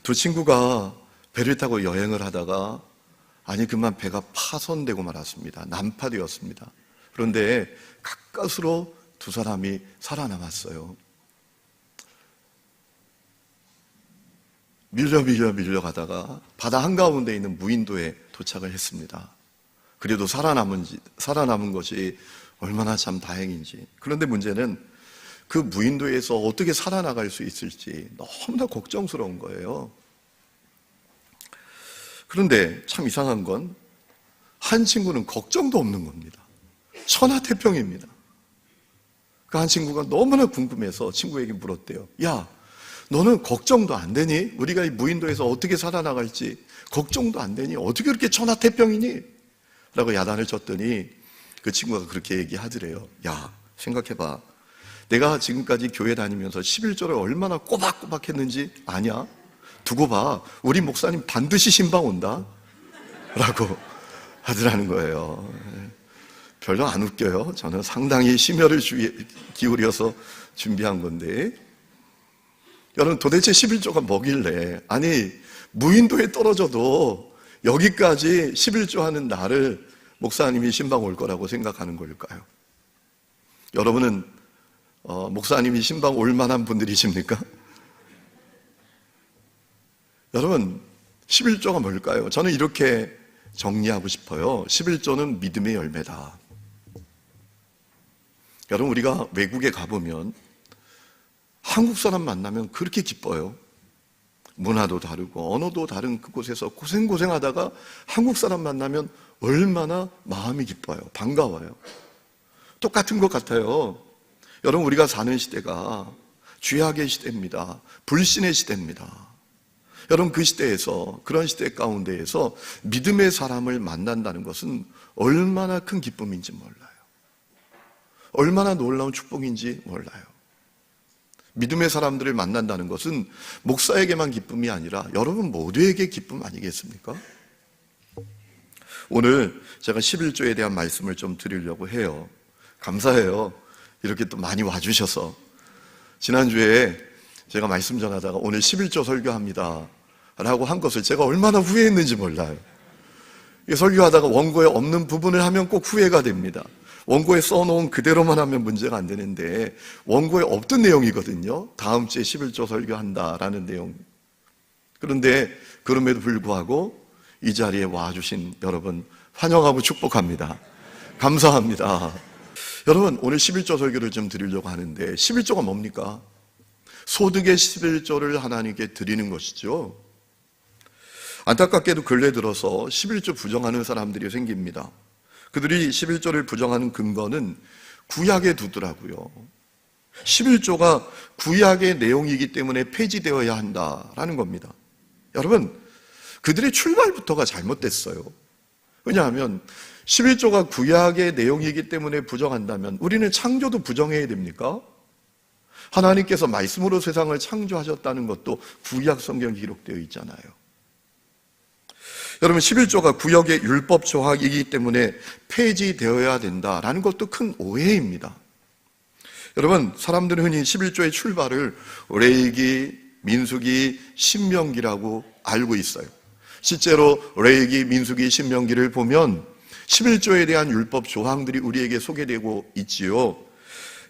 두 친구가 배를 타고 여행을 하다가 그만 배가 파손되고 말았습니다. 난파되었습니다. 그런데 가까스로 두 사람이 살아남았어요. 밀려가다가 바다 한가운데 있는 무인도에 도착을 했습니다. 그래도 살아남은 것이 얼마나 참 다행인지. 그런데 문제는 그 무인도에서 어떻게 살아나갈 수 있을지 너무나 걱정스러운 거예요. 그런데 참 이상한 건 한 친구는 걱정도 없는 겁니다. 천하태평입니다. 그 한 친구가 너무나 궁금해서 친구에게 물었대요. 야, 너는 걱정도 안 되니? 우리가 이 무인도에서 어떻게 살아나갈지 걱정도 안 되니? 어떻게 그렇게 천하태평이니? 라고 야단을 쳤더니 그 친구가 그렇게 얘기하더래요. 야, 생각해봐. 내가 지금까지 교회 다니면서 11조를 얼마나 꼬박꼬박 했는지 아냐? 두고 봐. 우리 목사님 반드시 신방 온다. 라고 하더라는 거예요. 별로 안 웃겨요. 저는 상당히 심혈을 기울여서 준비한 건데. 여러분, 도대체 11조가 뭐길래, 무인도에 떨어져도 여기까지 11조 하는 나를 목사님이 신방 올 거라고 생각하는 걸까요? 여러분은 목사님이 신방 올 만한 분들이십니까? 여러분, 11조가 뭘까요? 저는 이렇게 정리하고 싶어요. 11조는 믿음의 열매다. 여러분, 우리가 외국에 가보면 한국 사람 만나면 그렇게 기뻐요. 문화도 다르고 언어도 다른 그곳에서 고생하다가 한국 사람 만나면 얼마나 마음이 기뻐요. 반가워요. 똑같은 것 같아요. 여러분, 우리가 사는 시대가 죄악의 시대입니다. 불신의 시대입니다. 여러분, 그 시대에서, 그런 시대 가운데에서 믿음의 사람을 만난다는 것은 얼마나 큰 기쁨인지 몰라요. 얼마나 놀라운 축복인지 몰라요. 믿음의 사람들을 만난다는 것은 목사에게만 기쁨이 아니라 여러분 모두에게 기쁨 아니겠습니까? 오늘 제가 11조에 대한 말씀을 좀 드리려고 해요. 감사해요. 이렇게 또 많이 와주셔서. 지난주에 제가 말씀 전하다가 오늘 11조 설교합니다 라고 한 것을 제가 얼마나 후회했는지 몰라요. 설교하다가 원고에 없는 부분을 하면 꼭 후회가 됩니다. 원고에 써놓은 그대로만 하면 문제가 안 되는데 원고에 없던 내용이거든요. 다음 주에 11조 설교한다라는 내용. 그런데 그럼에도 불구하고 이 자리에 와주신 여러분 환영하고 축복합니다. 감사합니다. 여러분, 오늘 11조 설교를 좀 드리려고 하는데 11조가 뭡니까? 소득의 11조를 하나님께 드리는 것이죠. 안타깝게도 근래 들어서 11조 부정하는 사람들이 생깁니다. 그들이 11조를 부정하는 근거는 구약에 두더라고요. 11조가 구약의 내용이기 때문에 폐지되어야 한다라는 겁니다. 여러분, 그들의 출발부터가 잘못됐어요. 왜냐하면 11조가 구약의 내용이기 때문에 부정한다면 우리는 창조도 부정해야 됩니까? 하나님께서 말씀으로 세상을 창조하셨다는 것도 구약 성경에 기록되어 있잖아요. 여러분, 11조가 구약의 율법 조항이기 때문에 폐지되어야 된다라는 것도 큰 오해입니다. 여러분, 사람들은 흔히 11조의 출발을 레위기, 민수기, 신명기라고 알고 있어요. 실제로 레위기, 민수기, 신명기를 보면 11조에 대한 율법 조항들이 우리에게 소개되고 있지요.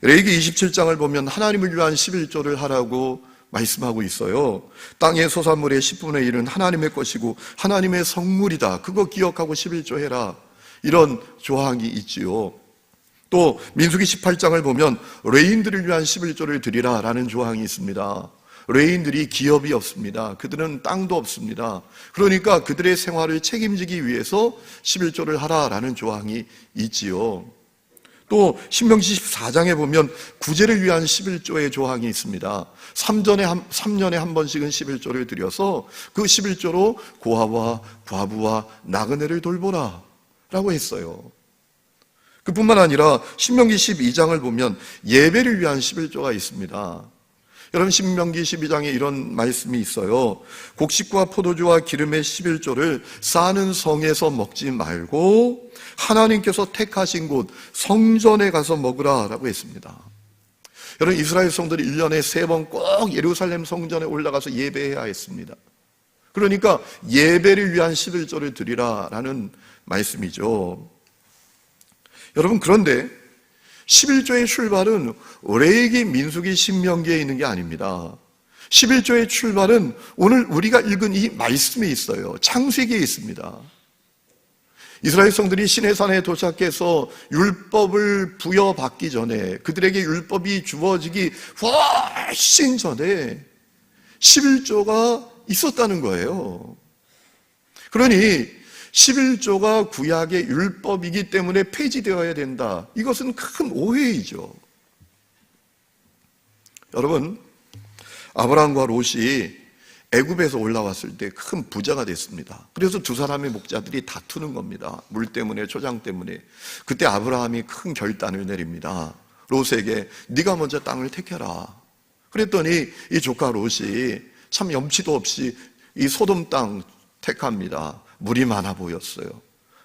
레위기 27장을 보면 하나님을 위한 11조를 하라고 말씀하고 있어요. 땅의 소산물의 10분의 1은 하나님의 것이고 하나님의 성물이다. 그거 기억하고 11조 해라. 이런 조항이 있지요. 또 민수기 18장을 보면 레인들을 위한 11조를 드리라 라는 조항이 있습니다. 레인들이 기업이 없습니다. 그들은 땅도 없습니다. 그러니까 그들의 생활을 책임지기 위해서 11조를 하라라는 조항이 있지요. 또 신명기 14장에 보면 구제를 위한 11조의 조항이 있습니다. 3년에 한 번씩은 11조를 드려서 그 11조로 고아와 과부와 나그네를 돌보라 라고 했어요. 그뿐만 아니라 신명기 12장을 보면 예배를 위한 11조가 있습니다. 여러분, 신명기 12장에 이런 말씀이 있어요. 곡식과 포도주와 기름의 11조를 사는 성에서 먹지 말고 하나님께서 택하신 곳 성전에 가서 먹으라 라고 했습니다. 여러분, 이스라엘 성들이 1년에 3번 꼭 예루살렘 성전에 올라가서 예배해야 했습니다. 그러니까 예배를 위한 11조를 드리라라는 말씀이죠. 여러분, 그런데 11조의 출발은 레위기, 민수기, 신명기에 있는 게 아닙니다. 11조의 출발은 오늘 우리가 읽은 이 말씀에 있어요. 창세기에 있습니다. 이스라엘 성들이 시내산에 도착해서 율법을 부여받기 전에, 그들에게 율법이 주어지기 훨씬 전에 11조가 있었다는 거예요. 그러니 11조가 구약의 율법이기 때문에 폐지되어야 된다. 이것은 큰 오해이죠. 여러분, 아브라함과 롯이 애굽에서 올라왔을 때 큰 부자가 됐습니다. 그래서 두 사람의 목자들이 다투는 겁니다. 물 때문에, 초장 때문에. 그때 아브라함이 큰 결단을 내립니다. 롯에게 네가 먼저 땅을 택해라. 그랬더니 이 조카 롯이 참 염치도 없이 이 소돔 땅 택합니다. 물이 많아 보였어요.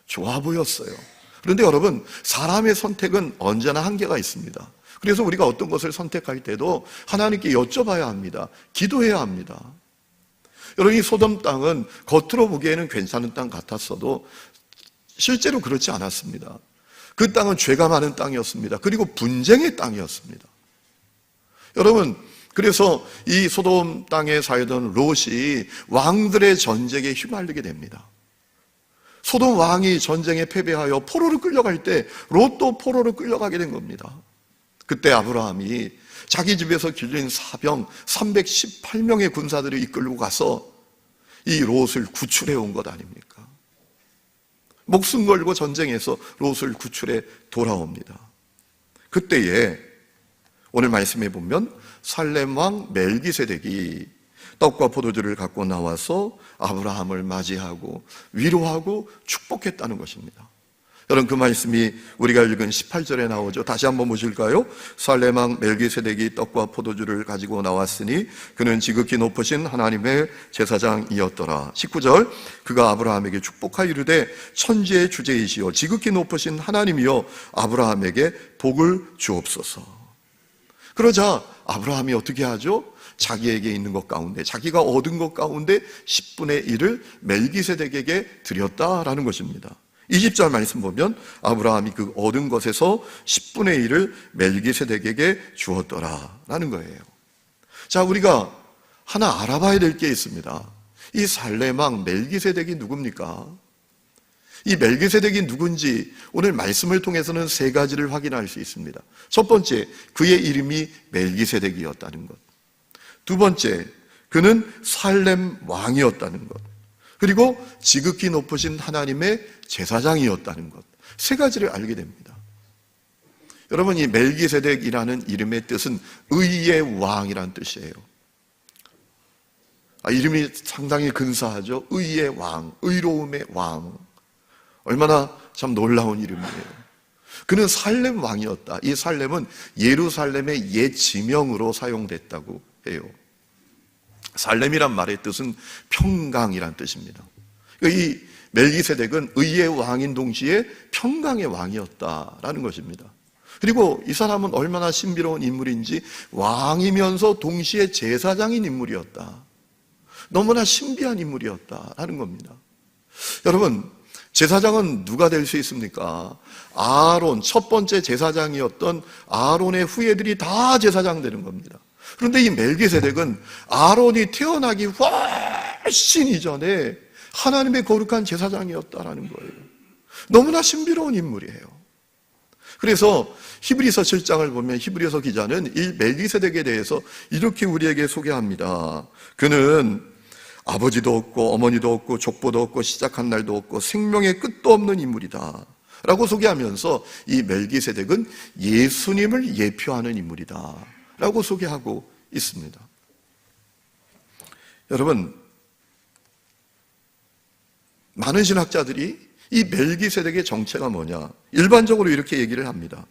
좋아 보였어요. 그런데 여러분, 사람의 선택은 언제나 한계가 있습니다. 그래서 우리가 어떤 것을 선택할 때도 하나님께 여쭤봐야 합니다. 기도해야 합니다. 여러분, 이 소돔 땅은 겉으로 보기에는 괜찮은 땅 같았어도 실제로 그렇지 않았습니다. 그 땅은 죄가 많은 땅이었습니다. 그리고 분쟁의 땅이었습니다. 여러분, 그래서 이 소돔 땅에 살던 롯이 왕들의 전쟁에 휘말리게 됩니다. 소돔 왕이 전쟁에 패배하여 포로로 끌려갈 때 롯도 포로로 끌려가게 된 겁니다. 그때 아브라함이 자기 집에서 길린 사병 318명의 군사들을 이끌고 가서 이 롯을 구출해 온 것 아닙니까? 목숨 걸고 전쟁에서 롯을 구출해 돌아옵니다. 그때에 오늘 말씀해 보면 살렘 왕 멜기세덱이 떡과 포도주를 갖고 나와서 아브라함을 맞이하고 위로하고 축복했다는 것입니다. 여러분, 그 말씀이 우리가 읽은 18절에 나오죠. 다시 한번 보실까요? 살렘 왕 멜기세덱이 떡과 포도주를 가지고 나왔으니 그는 지극히 높으신 하나님의 제사장이었더라. 19절, 그가 아브라함에게 축복하여 이르되 천지의 주제이시여 지극히 높으신 하나님이여 아브라함에게 복을 주옵소서. 그러자 아브라함이 어떻게 하죠? 자기에게 있는 것 가운데, 자기가 얻은 것 가운데 10분의 1을 멜기세덱에게 드렸다라는 것입니다. 20절 말씀 보면 아브라함이 그 얻은 것에서 10분의 1을 멜기세덱에게 주었더라라는 거예요. 자, 우리가 하나 알아봐야 될 게 있습니다. 이 살렘 왕 멜기세덱이 누굽니까? 이 멜기세덱이 누군지 오늘 말씀을 통해서는 세 가지를 확인할 수 있습니다. 첫 번째, 그의 이름이 멜기세덱이었다는 것. 두 번째, 그는 살렘 왕이었다는 것. 그리고 지극히 높으신 하나님의 제사장이었다는 것. 세 가지를 알게 됩니다. 여러분, 이 멜기세덱이라는 이름의 뜻은 의의 왕이라는 뜻이에요. 이름이 상당히 근사하죠. 의의 왕, 의로움의 왕. 얼마나 참 놀라운 이름이에요. 그는 살렘 왕이었다. 이 살렘은 예루살렘의 옛 지명으로 사용됐다고 해요. 살렘이란 말의 뜻은 평강이란 뜻입니다. 이 멜기세덱은 의의 왕인 동시에 평강의 왕이었다라는 것입니다. 그리고 이 사람은 얼마나 신비로운 인물인지 왕이면서 동시에 제사장인 인물이었다. 너무나 신비한 인물이었다라는 겁니다. 여러분, 제사장은 누가 될 수 있습니까? 아론, 첫 번째 제사장이었던 아론의 후예들이 다 제사장 되는 겁니다. 그런데 이 멜기세덱은 아론이 태어나기 훨씬 이전에 하나님의 거룩한 제사장이었다라는 거예요. 너무나 신비로운 인물이에요. 그래서 히브리서 7장을 보면 히브리서 기자는 이 멜기세덱에 대해서 이렇게 우리에게 소개합니다. 그는 아버지도 없고 어머니도 없고 족보도 없고 시작한 날도 없고 생명의 끝도 없는 인물이다 라고 소개하면서 이 멜기세덱은 예수님을 예표하는 인물이다 라고 소개하고 있습니다. 여러분, 많은 신학자들이 이 멜기세덱의 정체가 뭐냐, 일반적으로 이렇게 얘기를 합니다.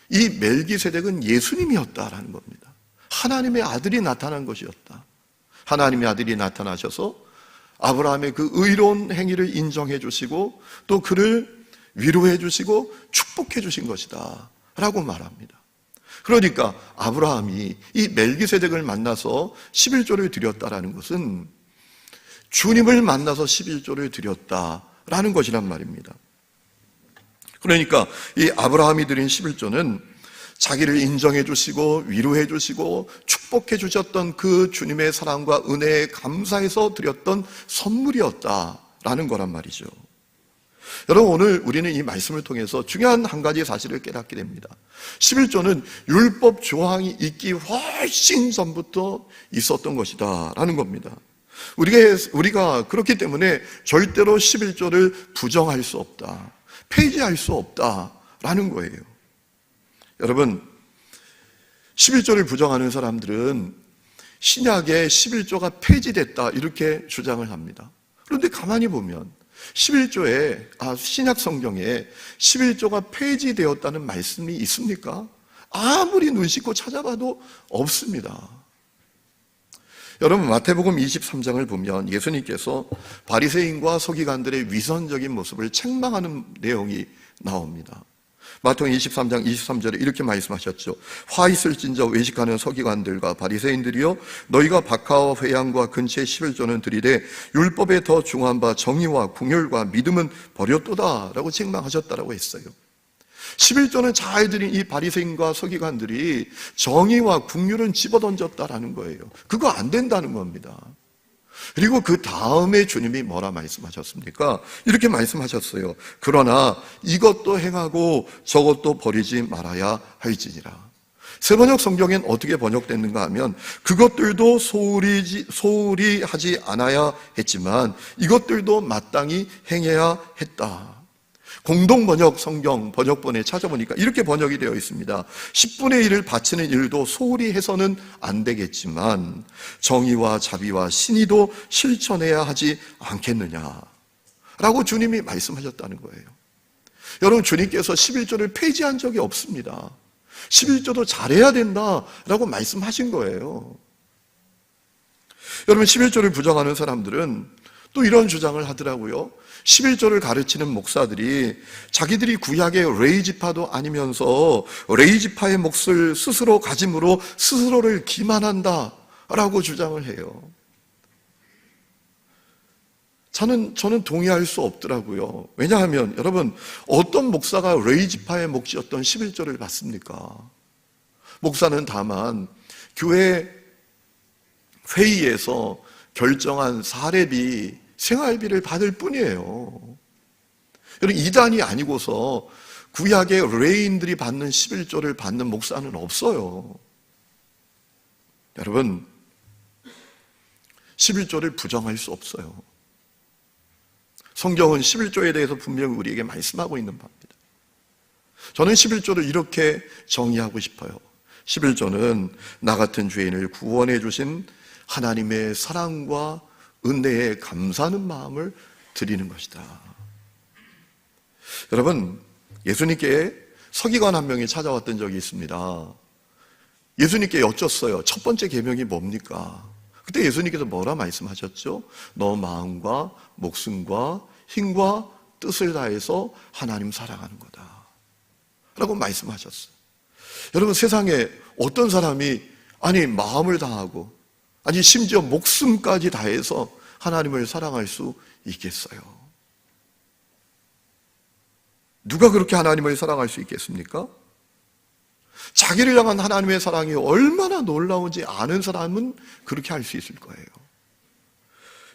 이 멜기세덱은 예수님이었다라는 겁니다. 하나님의 아들이 나타난 것이었다. 하나님의 아들이 나타나셔서 아브라함의 그 의로운 행위를 인정해 주시고 또 그를 위로해 주시고 축복해 주신 것이다 라고 말합니다. 그러니까 아브라함이 이 멜기세덱을 만나서 11조를 드렸다라는 것은 주님을 만나서 11조를 드렸다라는 것이란 말입니다. 그러니까 이 아브라함이 드린 11조는 자기를 인정해 주시고 위로해 주시고 축복해 주셨던 그 주님의 사랑과 은혜에 감사해서 드렸던 선물이었다라는 거란 말이죠. 여러분, 오늘 우리는 이 말씀을 통해서 중요한 한 가지 사실을 깨닫게 됩니다. 11조는 율법 조항이 있기 훨씬 전부터 있었던 것이다 라는 겁니다. 우리가 그렇기 때문에 절대로 11조를 부정할 수 없다, 폐지할 수 없다라는 거예요. 여러분, 11조를 부정하는 사람들은 신약에 11조가 폐지됐다 이렇게 주장을 합니다. 그런데 가만히 보면 11조에, 신약 성경에 11조가 폐지되었다는 말씀이 있습니까? 아무리 눈 씻고 찾아봐도 없습니다. 여러분, 마태복음 23장을 보면 예수님께서 바리새인과 서기관들의 위선적인 모습을 책망하는 내용이 나옵니다. 마태복음 23장 23절에 이렇게 말씀하셨죠. 화 있을진저 외식하는 서기관들과 바리새인들이여, 너희가 박하와 회양과 근처의 11조는 드리되 율법에 더 중한 바 정의와 궁율과 믿음은 버렸도다 라고 책망하셨다라고 했어요. 11조는 잘 드린 이 바리새인과 서기관들이 정의와 궁율은 집어던졌다라는 거예요. 그거 안 된다는 겁니다. 그리고 그 다음에 주님이 뭐라 말씀하셨습니까? 이렇게 말씀하셨어요. 그러나 이것도 행하고 저것도 버리지 말아야 할지니라. 세번역 성경엔 어떻게 번역됐는가 하면 그것들도 소홀히 하지 않아야 했지만 이것들도 마땅히 행해야 했다. 공동번역 성경 번역본에 찾아보니까 이렇게 번역이 되어 있습니다. 10분의 1을 바치는 일도 소홀히 해서는 안 되겠지만 정의와 자비와 신의도 실천해야 하지 않겠느냐 라고 주님이 말씀하셨다는 거예요. 여러분, 주님께서 11조를 폐지한 적이 없습니다. 11조도 잘해야 된다라고 말씀하신 거예요. 여러분, 11조를 부정하는 사람들은 또 이런 주장을 하더라고요. 11조를 가르치는 목사들이 자기들이 구약의 레이지파도 아니면서 레이지파의 몫을 스스로 가짐으로 스스로를 기만한다라고 주장을 해요. 저는 동의할 수 없더라고요. 왜냐하면 여러분, 어떤 목사가 레이지파의 몫이었던 11조를 받습니까? 목사는 다만 교회 회의에서 결정한 사례비, 생활비를 받을 뿐이에요. 여러분, 이단이 아니고서 구약의 레인들이 받는 11조를 받는 목사는 없어요. 여러분, 11조를 부정할 수 없어요. 성경은 11조에 대해서 분명히 우리에게 말씀하고 있는 바입니다. 저는 11조를 이렇게 정의하고 싶어요. 11조는 나 같은 죄인을 구원해 주신 하나님의 사랑과 은혜에 감사하는 마음을 드리는 것이다. 여러분, 예수님께 서기관 한 명이 찾아왔던 적이 있습니다. 예수님께 여쭸어요. 첫 번째 계명이 뭡니까? 그때 예수님께서 뭐라 말씀하셨죠? 너 마음과 목숨과 힘과 뜻을 다해서 하나님 사랑하는 거다 라고 말씀하셨어요. 여러분, 세상에 어떤 사람이 마음을 다하고 심지어 목숨까지 다해서 하나님을 사랑할 수 있겠어요? 누가 그렇게 하나님을 사랑할 수 있겠습니까? 자기를 향한 하나님의 사랑이 얼마나 놀라운지 아는 사람은 그렇게 할 수 있을 거예요.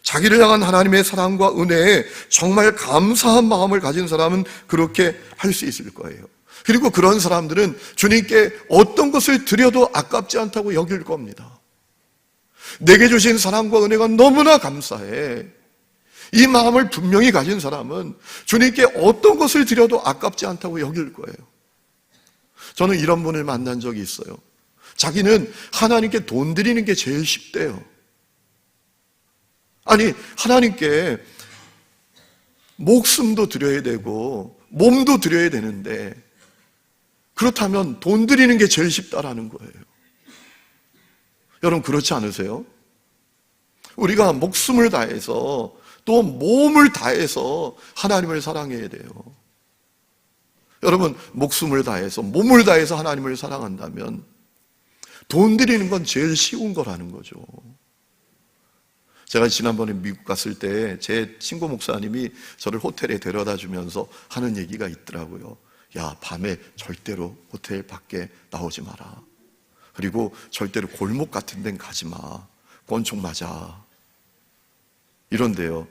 자기를 향한 하나님의 사랑과 은혜에 정말 감사한 마음을 가진 사람은 그렇게 할 수 있을 거예요. 그리고 그런 사람들은 주님께 어떤 것을 드려도 아깝지 않다고 여길 겁니다. 내게 주신 사랑과 은혜가 너무나 감사해. 이 마음을 분명히 가진 사람은 주님께 어떤 것을 드려도 아깝지 않다고 여길 거예요. 저는 이런 분을 만난 적이 있어요. 자기는 하나님께 돈 드리는 게 제일 쉽대요. 하나님께 목숨도 드려야 되고 몸도 드려야 되는데 그렇다면 돈 드리는 게 제일 쉽다라는 거예요. 여러분, 그렇지 않으세요? 우리가 목숨을 다해서 또 몸을 다해서 하나님을 사랑해야 돼요. 여러분, 목숨을 다해서 몸을 다해서 하나님을 사랑한다면 돈 드리는 건 제일 쉬운 거라는 거죠. 제가 지난번에 미국 갔을 때 제 친구 목사님이 저를 호텔에 데려다 주면서 하는 얘기가 있더라고요. 야, 밤에 절대로 호텔 밖에 나오지 마라. 그리고 절대로 골목 같은 데는 가지 마. 권총 맞아. 이런데요.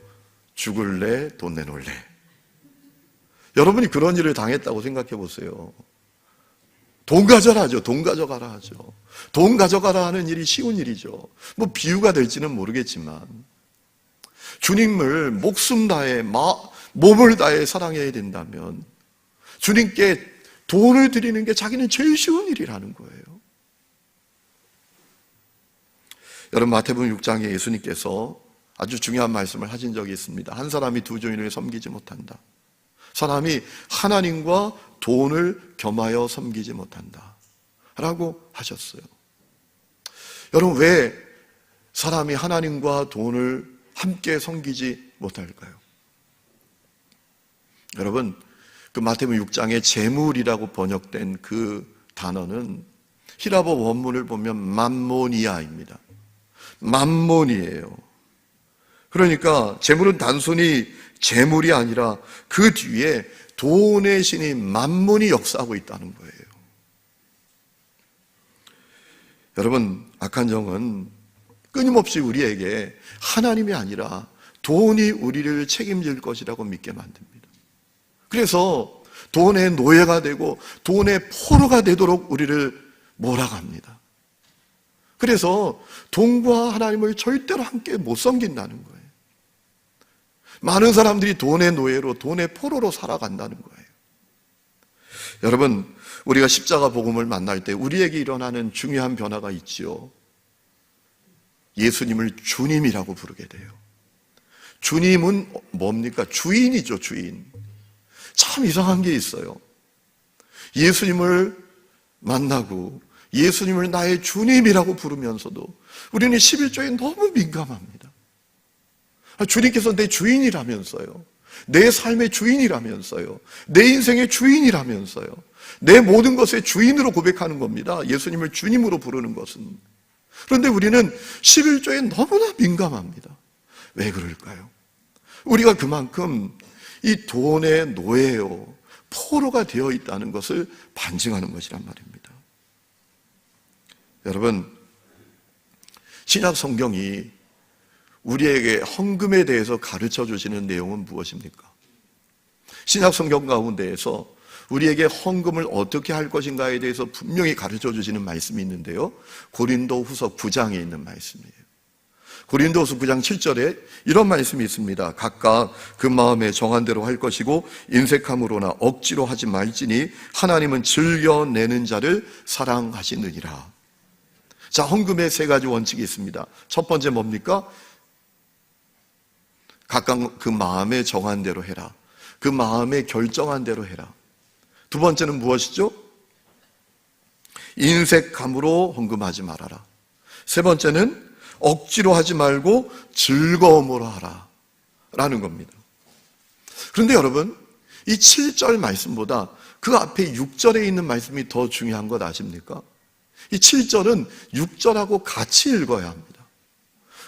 죽을래? 돈 내놓을래? 여러분이 그런 일을 당했다고 생각해 보세요. 돈 가져라 하죠. 돈 가져가라 하죠. 돈 가져가라 하는 일이 쉬운 일이죠. 뭐 비유가 될지는 모르겠지만 주님을 목숨 다해 몸을 다해 사랑해야 된다면 주님께 돈을 드리는 게 자기는 제일 쉬운 일이라는 거예요. 여러분, 마태복음 6장에 예수님께서 아주 중요한 말씀을 하신 적이 있습니다. 한 사람이 두 주인을 섬기지 못한다. 사람이 하나님과 돈을 겸하여 섬기지 못한다 라고 하셨어요. 여러분, 왜 사람이 하나님과 돈을 함께 섬기지 못할까요? 여러분, 그 마태복음 6장에 재물이라고 번역된 그 단어는 히라보 원문을 보면 맘모니아입니다. 맘몬이에요. 그러니까 재물은 단순히 재물이 아니라 그 뒤에 돈의 신인 맘몬이 역사하고 있다는 거예요. 여러분, 악한 영은 끊임없이 우리에게 하나님이 아니라 돈이 우리를 책임질 것이라고 믿게 만듭니다. 그래서 돈의 노예가 되고 돈의 포로가 되도록 우리를 몰아갑니다. 그래서 돈과 하나님을 절대로 함께 못 섬긴다는 거예요. 많은 사람들이 돈의 노예로, 돈의 포로로 살아간다는 거예요. 여러분, 우리가 십자가 복음을 만날 때 우리에게 일어나는 중요한 변화가 있지요. 예수님을 주님이라고 부르게 돼요. 주님은 뭡니까? 주인이죠, 주인. 참 이상한 게 있어요. 예수님을 만나고 예수님을 나의 주님이라고 부르면서도 우리는 11조에 너무 민감합니다. 주님께서 내 주인이라면서요. 내 삶의 주인이라면서요. 내 인생의 주인이라면서요. 내 모든 것의 주인으로 고백하는 겁니다. 예수님을 주님으로 부르는 것은. 그런데 우리는 11조에 너무나 민감합니다. 왜 그럴까요? 우리가 그만큼 이 돈의 노예요, 포로가 되어 있다는 것을 반증하는 것이란 말입니다. 여러분, 신약 성경이 우리에게 헌금에 대해서 가르쳐 주시는 내용은 무엇입니까? 신약 성경 가운데에서 우리에게 헌금을 어떻게 할 것인가에 대해서 분명히 가르쳐 주시는 말씀이 있는데요. 고린도후서 9장에 있는 말씀이에요. 고린도후서 9장 7절에 이런 말씀이 있습니다. 각각 그 마음에 정한 대로 할 것이고 인색함으로나 억지로 하지 말지니 하나님은 즐겨내는 자를 사랑하시느니라. 자, 헌금의 세 가지 원칙이 있습니다. 첫 번째 뭡니까? 각각 그 마음에 정한 대로 해라. 그 마음에 결정한 대로 해라. 두 번째는 무엇이죠? 인색함으로 헌금하지 말아라. 세 번째는 억지로 하지 말고 즐거움으로 하라 라는 겁니다. 그런데 여러분, 이 7절 말씀보다 그 앞에 6절에 있는 말씀이 더 중요한 것 아십니까? 이 7절은 6절하고 같이 읽어야 합니다.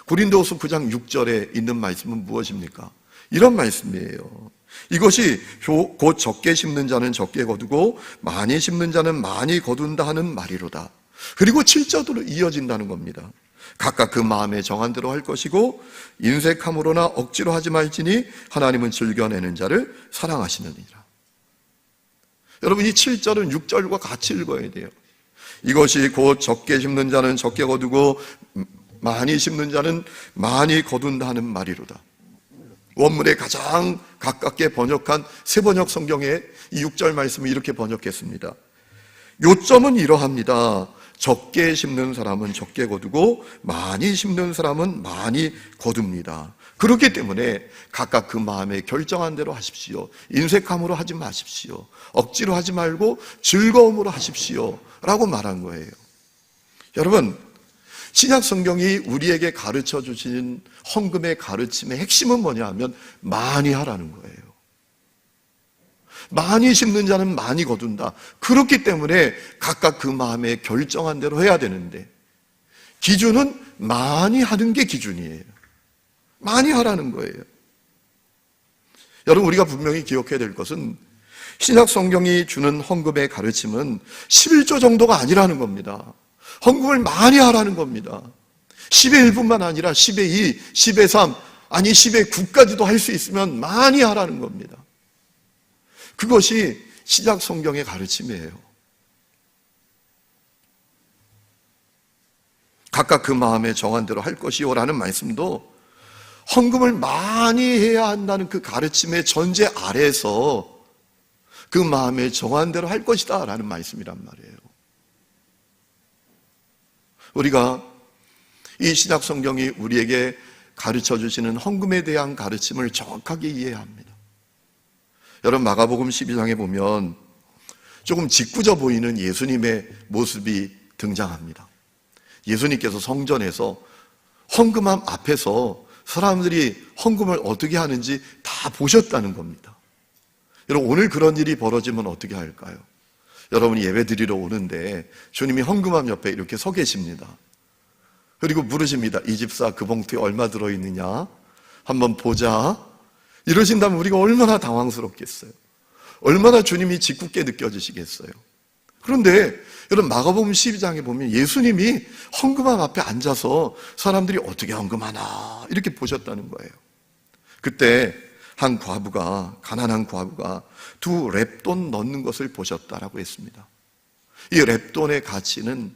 고린도후서 9장 6절에 있는 말씀은 무엇입니까? 이런 말씀이에요. 이것이 곧 적게 심는 자는 적게 거두고 많이 심는 자는 많이 거둔다 하는 말이로다. 그리고 7절로 이어진다는 겁니다. 각각 그 마음에 정한 대로 할 것이고 인색함으로나 억지로 하지 말지니 하나님은 즐겨내는 자를 사랑하시느니라. 여러분, 이 7절은 6절과 같이 읽어야 돼요. 이것이 곧 적게 심는 자는 적게 거두고 많이 심는 자는 많이 거둔다 하는 말이로다. 원문에 가장 가깝게 번역한 새번역 성경에 이 6절 말씀을 이렇게 번역했습니다. 요점은 이러합니다. 적게 심는 사람은 적게 거두고 많이 심는 사람은 많이 거둡니다. 그렇기 때문에 각각 그 마음에 결정한 대로 하십시오. 인색함으로 하지 마십시오. 억지로 하지 말고 즐거움으로 하십시오 라고 말한 거예요. 여러분, 신약 성경이 우리에게 가르쳐 주신 헌금의 가르침의 핵심은 뭐냐 하면 많이 하라는 거예요. 많이 심는 자는 많이 거둔다. 그렇기 때문에 각각 그 마음에 결정한 대로 해야 되는데 기준은 많이 하는 게 기준이에요. 많이 하라는 거예요. 여러분, 우리가 분명히 기억해야 될 것은 신약 성경이 주는 헌금의 가르침은 11조 정도가 아니라는 겁니다. 헌금을 많이 하라는 겁니다. 10의 1뿐만 아니라 10의 2, 10의 3, 아니 10의 9까지도 할 수 있으면 많이 하라는 겁니다. 그것이 신약 성경의 가르침이에요. 각각 그 마음에 정한 대로 할 것이요라는 말씀도 헌금을 많이 해야 한다는 그 가르침의 전제 아래에서 그 마음에 정한 대로 할 것이다 라는 말씀이란 말이에요. 우리가 이 신약 성경이 우리에게 가르쳐 주시는 헌금에 대한 가르침을 정확하게 이해해야 합니다. 여러분, 마가복음 12장에 보면 조금 짓궂어 보이는 예수님의 모습이 등장합니다. 예수님께서 성전에서 헌금함 앞에서 사람들이 헌금을 어떻게 하는지 다 보셨다는 겁니다. 여러분, 오늘 그런 일이 벌어지면 어떻게 할까요? 여러분이 예배 드리러 오는데 주님이 헌금함 옆에 이렇게 서 계십니다. 그리고 물으십니다. 이 집사 그 봉투에 얼마 들어있느냐? 한번 보자. 이러신다면 우리가 얼마나 당황스럽겠어요. 얼마나 주님이 짓궂게 느껴지시겠어요. 그런데 여러분, 마가복음 12장에 보면 예수님이 헌금함 앞에 앉아서 사람들이 어떻게 헌금하나 이렇게 보셨다는 거예요. 그때 한 과부가, 가난한 과부가 2렙돈 넣는 것을 보셨다라고 했습니다. 이 렙돈의 가치는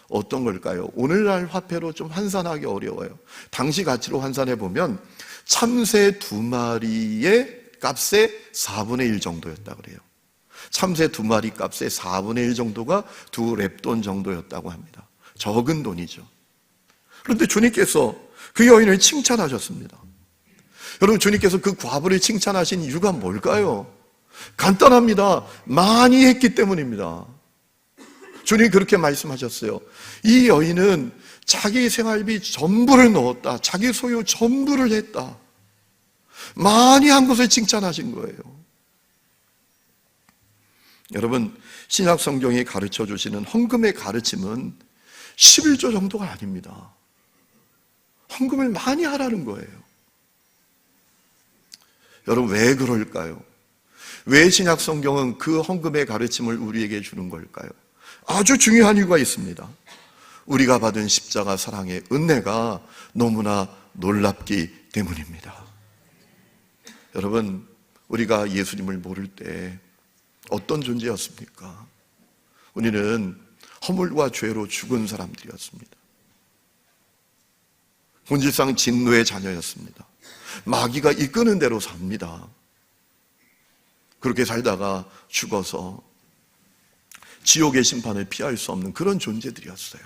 어떤 걸까요? 오늘날 화폐로 좀 환산하기 어려워요. 당시 가치로 환산해 보면 참새 2마리의 값의 4분의 1 정도였다 그래요. 참새 2마리 값의 4분의 1 정도가 2렙돈 정도였다고 합니다. 적은 돈이죠. 그런데 주님께서 그 여인을 칭찬하셨습니다. 여러분, 주님께서 그 과부를 칭찬하신 이유가 뭘까요? 간단합니다. 많이 했기 때문입니다. 주님이 그렇게 말씀하셨어요. 이 여인은 자기 생활비 전부를 넣었다. 자기 소유 전부를 했다. 많이 한 것을 칭찬하신 거예요. 여러분, 신약 성경이 가르쳐 주시는 헌금의 가르침은 11조 정도가 아닙니다. 헌금을 많이 하라는 거예요. 여러분, 왜 그럴까요? 왜 신약 성경은 그 헌금의 가르침을 우리에게 주는 걸까요? 아주 중요한 이유가 있습니다. 우리가 받은 십자가 사랑의 은혜가 너무나 놀랍기 때문입니다. 여러분, 우리가 예수님을 모를 때 어떤 존재였습니까? 우리는 허물과 죄로 죽은 사람들이었습니다. 본질상 진노의 자녀였습니다. 마귀가 이끄는 대로 삽니다. 그렇게 살다가 죽어서 지옥의 심판을 피할 수 없는 그런 존재들이었어요.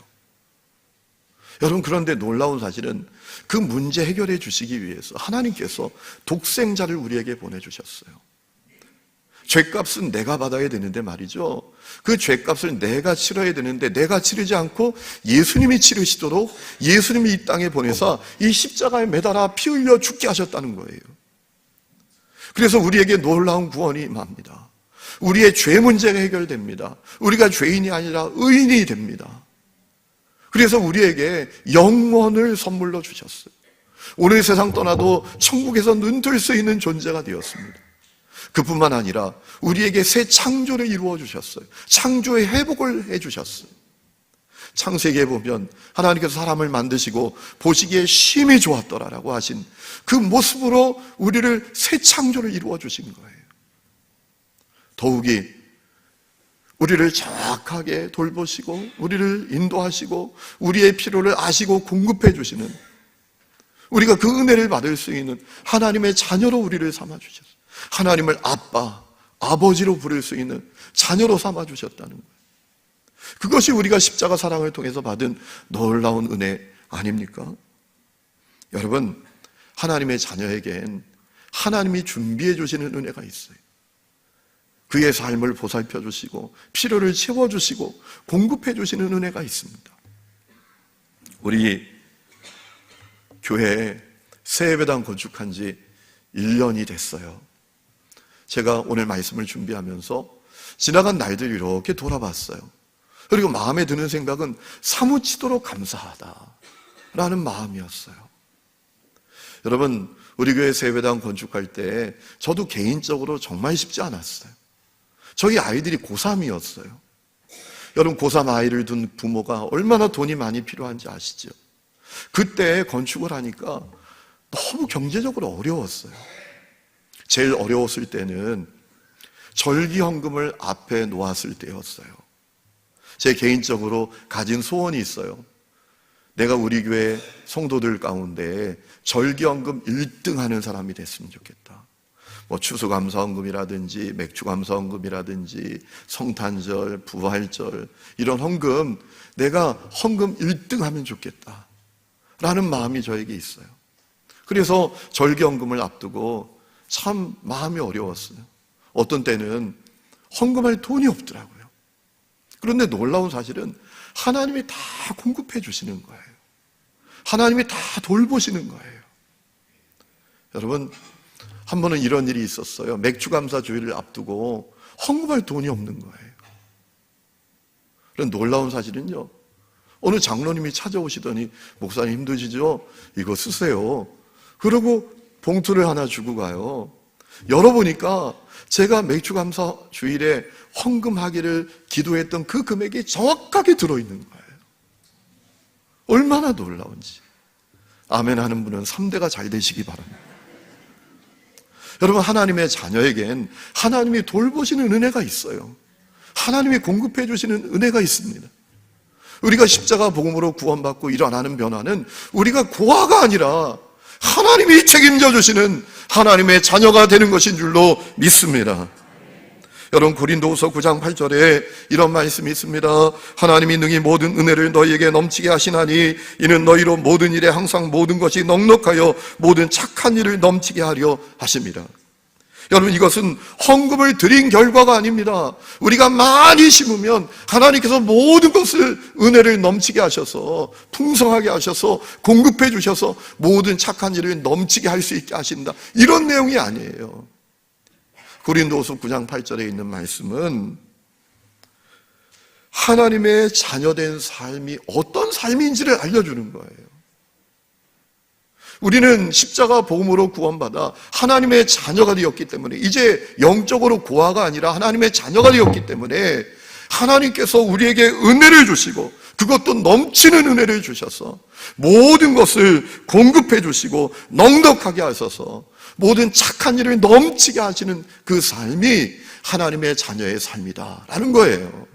여러분, 그런데 놀라운 사실은 그 문제 해결해 주시기 위해서 하나님께서 독생자를 우리에게 보내주셨어요. 죄값은 내가 받아야 되는데 말이죠. 그 죄값을 내가 치러야 되는데 내가 치르지 않고 예수님이 치르시도록 예수님이 이 땅에 보내서 이 십자가에 매달아 피 흘려 죽게 하셨다는 거예요. 그래서 우리에게 놀라운 구원이 임합니다. 우리의 죄 문제가 해결됩니다. 우리가 죄인이 아니라 의인이 됩니다. 그래서 우리에게 영원을 선물로 주셨어요. 오늘 세상 떠나도 천국에서 눈뜰 수 있는 존재가 되었습니다. 그뿐만 아니라 우리에게 새 창조를 이루어 주셨어요. 창조의 회복을 해 주셨어요. 창세기에 보면 하나님께서 사람을 만드시고 보시기에 심히 좋았더라라고 하신 그 모습으로 우리를 새 창조를 이루어 주신 거예요. 더욱이 우리를 정확하게 돌보시고 우리를 인도하시고 우리의 필요를 아시고 공급해 주시는, 우리가 그 은혜를 받을 수 있는 하나님의 자녀로 우리를 삼아 주셨어요. 하나님을 아빠, 아버지로 부를 수 있는 자녀로 삼아 주셨다는 거예요. 그것이 우리가 십자가 사랑을 통해서 받은 놀라운 은혜 아닙니까? 여러분, 하나님의 자녀에겐 하나님이 준비해 주시는 은혜가 있어요. 그의 삶을 보살펴 주시고 필요를 채워 주시고 공급해 주시는 은혜가 있습니다. 우리 교회에 새 예배당 건축한 지 1년이 됐어요. 제가 오늘 말씀을 준비하면서 지나간 날들 이렇게 돌아봤어요. 그리고 마음에 드는 생각은 사무치도록 감사하다라는 마음이었어요. 여러분, 우리 교회 세배당 건축할 때 저도 개인적으로 정말 쉽지 않았어요. 저희 아이들이 고3이었어요. 여러분, 고3 아이를 둔 부모가 얼마나 돈이 많이 필요한지 아시죠? 그때 건축을 하니까 너무 경제적으로 어려웠어요. 제일 어려웠을 때는 절기헌금을 앞에 놓았을 때였어요. 제 개인적으로 가진 소원이 있어요. 내가 우리 교회 성도들 가운데 절기헌금 1등 하는 사람이 됐으면 좋겠다. 뭐 추수감사헌금이라든지 맥주감사헌금이라든지 성탄절, 부활절 이런 헌금, 내가 헌금 1등 하면 좋겠다 라는 마음이 저에게 있어요. 그래서 절기헌금을 앞두고 참 마음이 어려웠어요. 어떤 때는 헌금할 돈이 없더라고요. 그런데 놀라운 사실은 하나님이 다 공급해 주시는 거예요. 하나님이 다 돌보시는 거예요. 여러분, 한 번은 이런 일이 있었어요. 맥주감사 주일을 앞두고 헌금할 돈이 없는 거예요. 그런 놀라운 사실은요, 어느 장로님이 찾아오시더니 목사님 힘드시죠? 이거 쓰세요. 그러고 봉투를 하나 주고 가요. 열어보니까 제가 맥주감사 주일에 헌금하기를 기도했던 그 금액이 정확하게 들어있는 거예요. 얼마나 놀라운지. 아멘 하는 분은 3대가 잘 되시기 바랍니다. 여러분, 하나님의 자녀에겐 하나님이 돌보시는 은혜가 있어요. 하나님이 공급해 주시는 은혜가 있습니다. 우리가 십자가 복음으로 구원받고 일어나는 변화는 우리가 고아가 아니라 하나님이 책임져 주시는 하나님의 자녀가 되는 것인 줄로 믿습니다. 여러분, 고린도후서 9장 8절에 이런 말씀이 있습니다. 하나님이 능히 모든 은혜를 너희에게 넘치게 하시나니 이는 너희로 모든 일에 항상 모든 것이 넉넉하여 모든 착한 일을 넘치게 하려 하십니다. 여러분, 이것은 헌금을 드린 결과가 아닙니다. 우리가 많이 심으면 하나님께서 모든 것을 은혜를 넘치게 하셔서 풍성하게 하셔서 공급해 주셔서 모든 착한 일을 넘치게 할 수 있게 하신다, 이런 내용이 아니에요. 고린도후서 9장 8절에 있는 말씀은 하나님의 자녀된 삶이 어떤 삶인지를 알려주는 거예요. 우리는 십자가 복음으로 구원받아 하나님의 자녀가 되었기 때문에 이제 영적으로 고아가 아니라 하나님의 자녀가 되었기 때문에 하나님께서 우리에게 은혜를 주시고 그것도 넘치는 은혜를 주셔서 모든 것을 공급해 주시고 넉넉하게 하셔서 모든 착한 일을 넘치게 하시는 그 삶이 하나님의 자녀의 삶이다라는 거예요.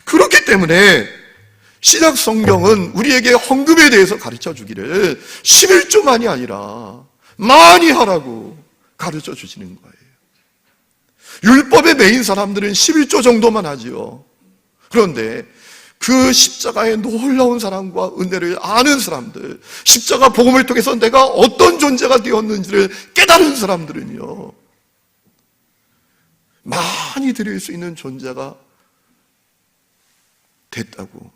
그렇기 때문에 신약 성경은 우리에게 헌금에 대해서 가르쳐 주기를 11조만이 아니라 많이 하라고 가르쳐 주시는 거예요. 율법에 매인 사람들은 11조 정도만 하지요. 그런데 그 십자가의 놀라운 사랑과 은혜를 아는 사람들, 십자가 복음을 통해서 내가 어떤 존재가 되었는지를 깨달은 사람들은요, 많이 드릴 수 있는 존재가 됐다고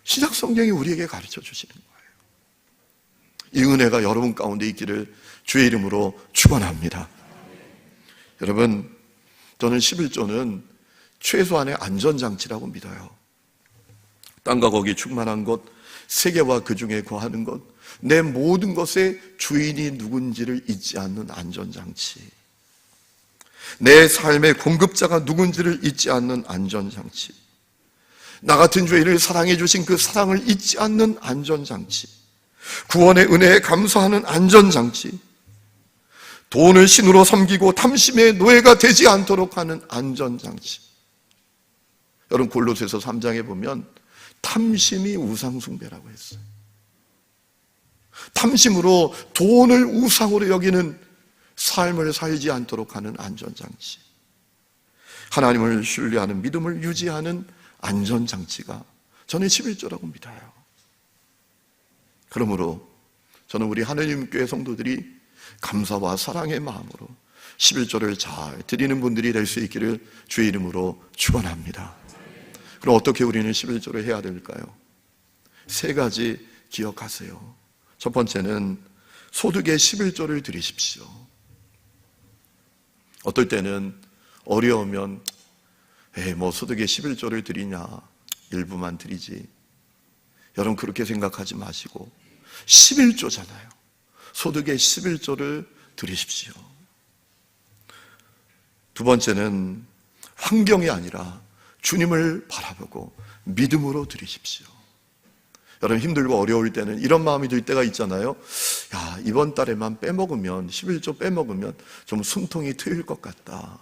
신약 성경이 우리에게 가르쳐 주시는 거예요. 이 은혜가 여러분 가운데 있기를 주의 이름으로 축원합니다. 여러분, 저는 11조는 최소한의 안전장치라고 믿어요. 땅과 거기 충만한 것, 세계와 그 중에 거하는 것, 내 모든 것의 주인이 누군지를 잊지 않는 안전장치, 내 삶의 공급자가 누군지를 잊지 않는 안전장치, 나 같은 죄인을 사랑해 주신 그 사랑을 잊지 않는 안전장치, 구원의 은혜에 감사하는 안전장치, 돈을 신으로 섬기고 탐심의 노예가 되지 않도록 하는 안전장치. 여러분, 골로새서 3장에 보면 탐심이 우상숭배라고 했어요. 탐심으로 돈을 우상으로 여기는 삶을 살지 않도록 하는 안전장치, 하나님을 신뢰하는 믿음을 유지하는 안전장치가 저는 11조라고 믿어요. 그러므로 저는 우리 하느님 교회 성도들이 감사와 사랑의 마음으로 11조를 잘 드리는 분들이 될 수 있기를 주의 이름으로 축원합니다. 그럼 어떻게 우리는 11조를 해야 될까요? 세 가지 기억하세요. 첫 번째는 소득의 11조를 드리십시오. 어떨 때는 어려우면 뭐 소득의 11조를 드리냐, 일부만 드리지. 여러분, 그렇게 생각하지 마시고 11조잖아요. 소득의 11조를 드리십시오. 두 번째는 환경이 아니라 주님을 바라보고 믿음으로 드리십시오. 여러분, 힘들고 어려울 때는 이런 마음이 들 때가 있잖아요. 야, 이번 달에만 빼먹으면, 11조 빼먹으면 좀 숨통이 트일 것 같다.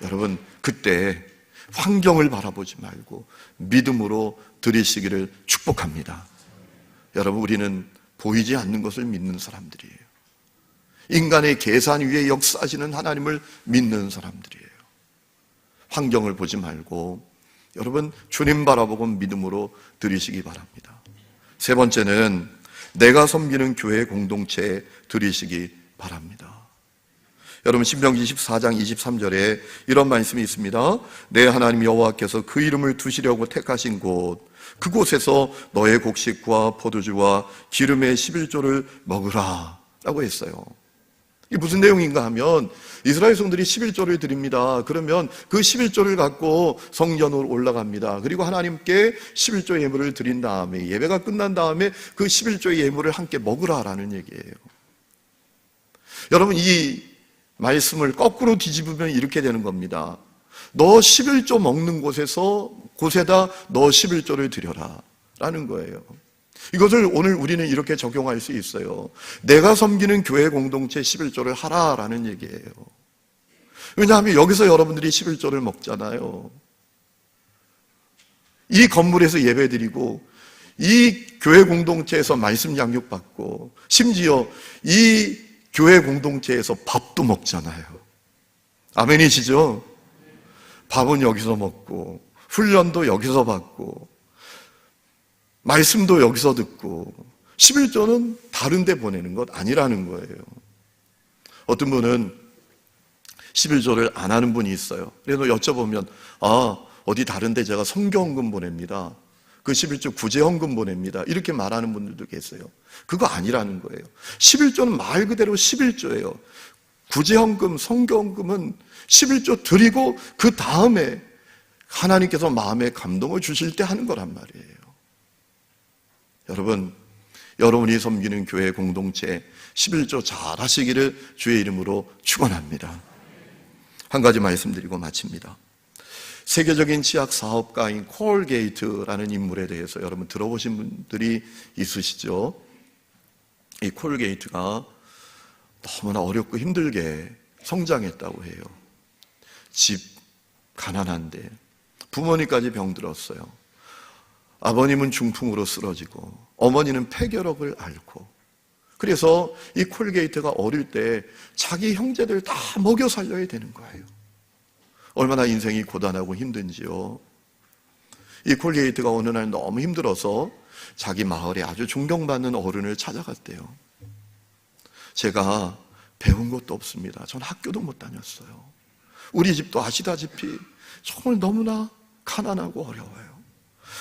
여러분, 그때 환경을 바라보지 말고 믿음으로 드리시기를 축복합니다. 여러분, 우리는 보이지 않는 것을 믿는 사람들이에요. 인간의 계산 위에 역사하시는 하나님을 믿는 사람들이에요. 환경을 보지 말고 여러분, 주님 바라보고 믿음으로 드리시기 바랍니다. 세 번째는 내가 섬기는 교회 공동체에 드리시기 바랍니다. 여러분, 신명기 14장 23절에 이런 말씀이 있습니다. 내 하나님 여호와께서 그 이름을 두시려고 택하신 곳, 그곳에서 너의 곡식과 포도주와 기름의 11조를 먹으라 라고 했어요. 이게 무슨 내용인가 하면 이스라엘 성들이 11조를 드립니다. 그러면 그 11조를 갖고 성전으로 올라갑니다. 그리고 하나님께 11조 예물을 드린 다음에, 예배가 끝난 다음에 그 11조의 예물을 함께 먹으라라는 얘기예요. 여러분, 이 말씀을 거꾸로 뒤집으면 이렇게 되는 겁니다. 너 11조 먹는 곳에다 너 11조를 드려라 라는 거예요. 이것을 오늘 우리는 이렇게 적용할 수 있어요. 내가 섬기는 교회 공동체 11조를 하라라는 얘기예요. 왜냐하면 여기서 여러분들이 11조를 먹잖아요. 이 건물에서 예배드리고 이 교회 공동체에서 말씀 양육받고 심지어 이 교회 공동체에서 밥도 먹잖아요. 아멘이시죠? 밥은 여기서 먹고 훈련도 여기서 받고 말씀도 여기서 듣고 11조는 다른 데 보내는 것 아니라는 거예요. 어떤 분은 11조를 안 하는 분이 있어요. 그래서 여쭤보면 어디 다른 데 제가 성경헌금 보냅니다. 그 11조 구제헌금 보냅니다. 이렇게 말하는 분들도 계세요. 그거 아니라는 거예요. 11조는 말 그대로 11조예요. 구제헌금, 성경헌금은 11조 드리고 그 다음에 하나님께서 마음에 감동을 주실 때 하는 거란 말이에요. 여러분, 여러분이 섬기는 교회 공동체 11조 잘 하시기를 주의 이름으로 축원합니다. 한 가지 말씀드리고 마칩니다. 세계적인 치약 사업가인 콜게이트라는 인물에 대해서 여러분 들어보신 분들이 있으시죠? 이 콜게이트가 너무나 어렵고 힘들게 성장했다고 해요. 집 가난한데 부모님까지 병들었어요. 아버님은 중풍으로 쓰러지고 어머니는 폐결핵을 앓고, 그래서 이 콜게이트가 어릴 때 자기 형제들 다 먹여 살려야 되는 거예요. 얼마나 인생이 고단하고 힘든지요. 이 콜게이트가 어느 날 너무 힘들어서 자기 마을에 아주 존경받는 어른을 찾아갔대요. 제가 배운 것도 없습니다. 전 학교도 못 다녔어요. 우리 집도 아시다시피 정말 너무나 가난하고 어려워요.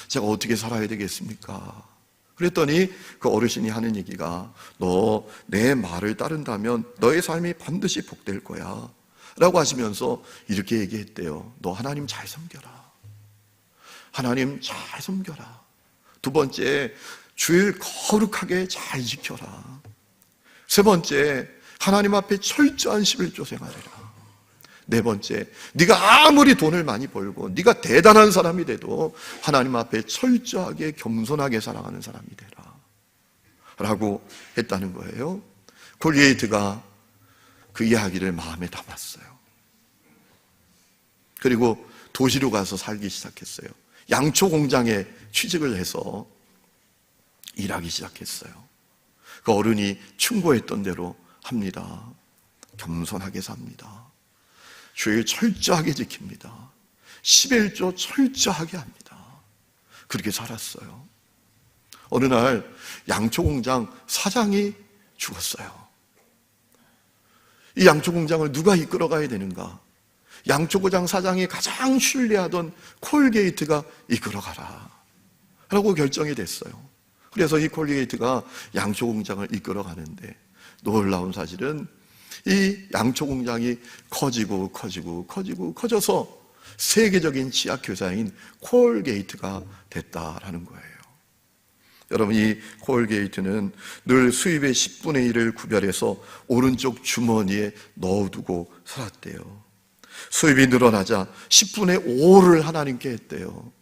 제가 어떻게 살아야 되겠습니까? 그랬더니 그 어르신이 하는 얘기가, 너 내 말을 따른다면 너의 삶이 반드시 복될 거야 라고 하시면서 이렇게 얘기했대요. 너 하나님 잘 섬겨라. 하나님 잘 섬겨라. 두 번째, 주일 거룩하게 잘 지켜라. 세 번째, 하나님 앞에 철저한 11조 생활해라. 네 번째, 네가 아무리 돈을 많이 벌고 네가 대단한 사람이 돼도 하나님 앞에 철저하게 겸손하게 살아가는 사람이 되라 라고 했다는 거예요. 콜게이트가 그 이야기를 마음에 담았어요. 그리고 도시로 가서 살기 시작했어요. 양초 공장에 취직을 해서 일하기 시작했어요. 그 어른이 충고했던 대로 합니다. 겸손하게 삽니다. 주일 철저하게 지킵니다. 11조 철저하게 합니다. 그렇게 살았어요. 어느 날 양초 공장 사장이 죽었어요. 이 양초 공장을 누가 이끌어가야 되는가? 양초 공장 사장이 가장 신뢰하던 콜게이트가 이끌어가라 라고 결정이 됐어요. 그래서 이 콜게이트가 양초 공장을 이끌어가는데 놀라운 사실은 이 양초 공장이 커져서 세계적인 치약 회사인 콜게이트가 됐다라는 거예요. 여러분, 이 콜게이트는 늘 수입의 10분의 1을 구별해서 오른쪽 주머니에 넣어두고 살았대요. 수입이 늘어나자 10분의 5를 하나님께 했대요.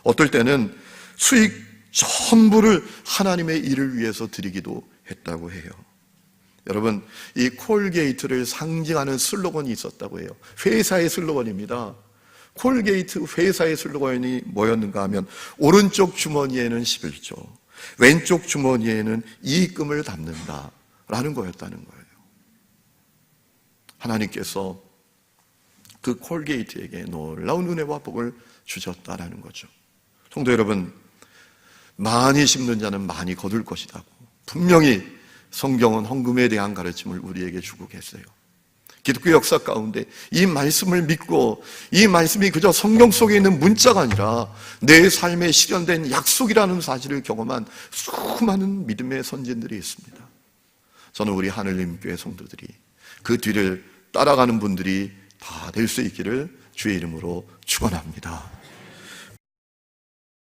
어떨 때는 수익 전부를 하나님의 일을 위해서 드리기도 했다고 해요. 여러분, 이 콜게이트를 상징하는 슬로건이 있었다고 해요. 회사의 슬로건입니다. 콜게이트 회사의 슬로건이 뭐였는가 하면 오른쪽 주머니에는 11조, 왼쪽 주머니에는 이익금을 담는다라는 거였다는 거예요. 하나님께서 그 콜게이트에게 놀라운 은혜와 복을 주셨다라는 거죠. 성도 여러분, 많이 심는 자는 많이 거둘 것이라고 분명히 성경은 헌금에 대한 가르침을 우리에게 주고 계세요. 기독교 역사 가운데 이 말씀을 믿고 이 말씀이 그저 성경 속에 있는 문자가 아니라 내 삶에 실현된 약속이라는 사실을 경험한 수많은 믿음의 선진들이 있습니다. 저는 우리 하늘님교회 성도들이 그 뒤를 따라가는 분들이 다 될 수 있기를 주의 이름으로 축원합니다.